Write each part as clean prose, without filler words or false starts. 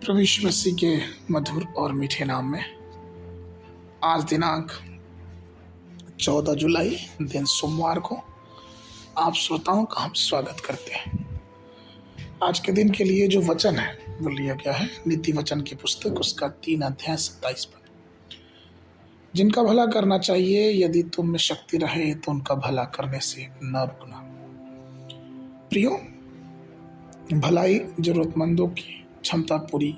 प्रभु यीशु मसीह के मधुर और मीठे नाम में आज दिनांक 14 जुलाई दिन सोमवार को आप श्रोताओं का हम स्वागत करते हैं। आज के दिन के लिए जो वचन है वो लिया गया है नीति वचन की पुस्तक उसका 3 अध्याय 27 पद। जिनका भला करना चाहिए, यदि तुम में शक्ति रहे तो उनका भला करने से न रुकना। प्रियो, भलाई जरूरतमंदों की क्षमता पूरी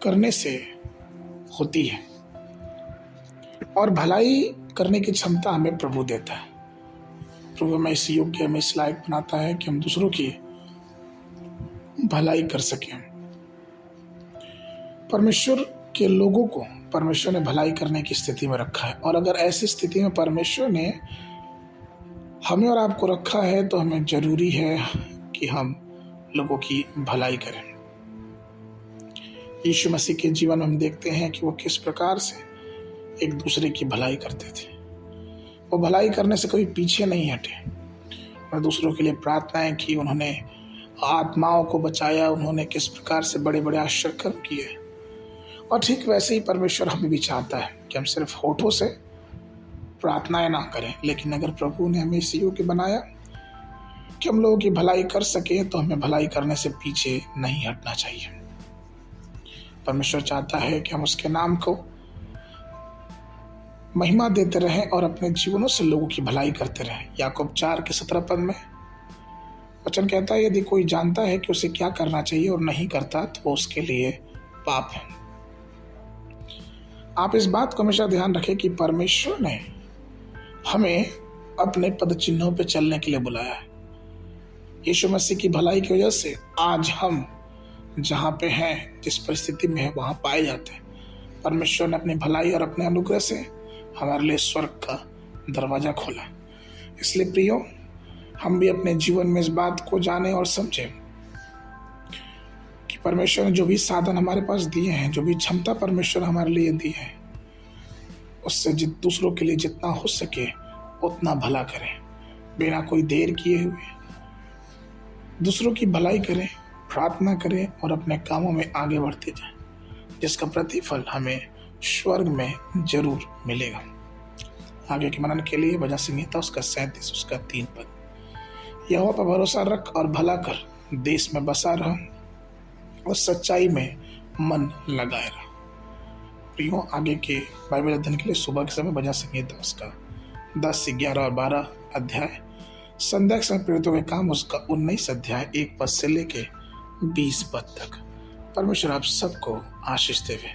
करने से होती है और भलाई करने की क्षमता हमें प्रभु देता है। प्रभु हमें इस योग्य, हमें इस लायक बनाता है कि हम दूसरों की भलाई कर सकें। परमेश्वर के लोगों को परमेश्वर ने भलाई करने की स्थिति में रखा है, और अगर ऐसी स्थिति में परमेश्वर ने हमें और आपको रखा है तो हमें जरूरी है कि हम लोगों की भलाई करें। यीशु मसीह के जीवन में हम देखते हैं कि वो किस प्रकार से एक दूसरे की भलाई करते थे। वो भलाई करने से कभी पीछे नहीं हटे और दूसरों के लिए प्रार्थनाएं की। उन्होंने आत्माओं को बचाया, उन्होंने किस प्रकार से बड़े बड़े आश्चर्य कर्म किए। और ठीक वैसे ही परमेश्वर हमें भी चाहता है कि हम सिर्फ होठों से प्रार्थनाएं ना करें, लेकिन अगर प्रभु ने हमें इस योग्य बनाया कि हम लोगों की भलाई कर सके तो हमें भलाई करने से पीछे नहीं हटना चाहिए। परमेश्वर चाहता है कि हम उसके नाम को महिमा देते रहें और अपने जीवनों से लोगों की भलाई करते रहें। याकूब 4:17 पद में वचन कहता है, यदि कोई जानता है कि उसे क्या करना चाहिए और नहीं करता तो वो उसके लिए पाप है। आप इस बात को हमेशा ध्यान रखें कि परमेश्वर ने हमें अपने पद चिन्हों पे चलने के लिए बुलाया है। यीशु मसीह की भलाई की वजह से आज हम जहाँ पे हैं, जिस परिस्थिति में है, वहाँ पाए जाते हैं। परमेश्वर ने अपनी भलाई और अपने अनुग्रह से हमारे लिए स्वर्ग का दरवाजा खोला। इसलिए प्रियो, हम भी अपने जीवन में इस बात को जाने और समझें कि परमेश्वर ने जो भी साधन हमारे पास दिए हैं, जो भी क्षमता परमेश्वर हमारे लिए दी है, उससे दूसरों के लिए जितना हो सके उतना भला करें। बिना कोई देर किए हुए दूसरों की भलाई करें, प्रार्थना करें और अपने कामों में आगे बढ़ते जाएं, जिसका प्रतिफल हमें स्वर्ग में जरूर मिलेगा। आगे के मनन के लिए भजन संहिता उसका 37 उसका 3 पद। यहोवा पर भरोसा रख और भला कर, देश में बसा रह और सच्चाई में मन लगाए रह। प्रियो, आगे के बाइबल अध्ययन के लिए सुबह के समय भजन संहिता उसका 10 से 11 और 12 अध्याय, संध्या के समय प्रेरितों के काम उसका 19 अध्याय 1 पद से लेके 20 पद तक। परमेश्वर आप सबको आशीष देवे।